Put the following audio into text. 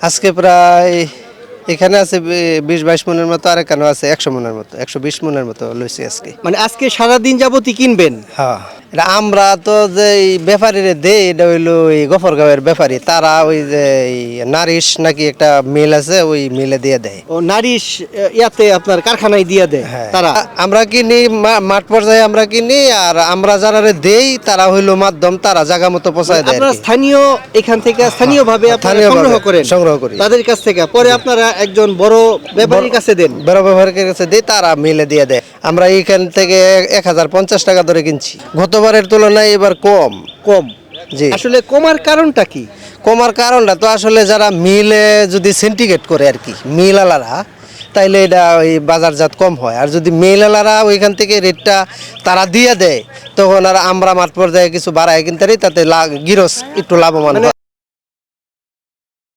আজকে প্রায় এখানে আছে 20-22 মনের মতো, আর এখানে আছে 100 মনের মতো, 120 মনের মতো লইছি আজকে। মানে আজকে সারাদিন যাবতই কিনবেন? হ্যাঁ, এটা আমরা তো যে এই ব্যাপারীরে দেই, এটা হইলো এই গফরগাঁওয়ের ব্যাপারী, তারা ওই যে এই নারিশ নাকি একটা মিল আছে, ওই মিলে দিয়ে দেয়। ও নারিশ ইয়াতে আপনার কারখানায় দিয়ে দেয় হ্যাঁ, তারা? আমরা কিনি মাঠ পর্যায়ে আমরা কিনি, আর আমরা যারা দেই তারা হইলো মাধ্যম, তারা জায়গা মতো পৌঁছায় দেয় আর আপনারা কি। স্থানীয় এখান থেকে স্থানীয়ভাবে আপনারা স্থানীয়ভাবে সংগ্রহ করেন? সংগ্রহ করি। তাদের কাছ থেকে পরে আপনারা একজন বড় ব্যাপারীর কাছে দেন? বড় ব্যবহারের কাছে দিই, তারা মিলে দিয়ে দেয়। আমরা এইখান থেকে 1050 টাকা ধরে কিনছি। গতবারের তুলনায় এবার কম। কম? জি। আসলে কমার কারণটা কি? কমার কারণটা তো আসলে যারা মিলে যদি সিন্ডিকেট করে আর কি, মিল আলারা, তাইলে এটা ওই বাজারজাত কম হয়। আর যদি মিল আলারা ওইখান থেকে রেটটা তারা দিয়ে দেয়, তখন আর আমরা মাঠ পর্যায়ে কিছু বাড়ায় কিনতে পারি, তাতে গিরস একটু লাভবান হয়।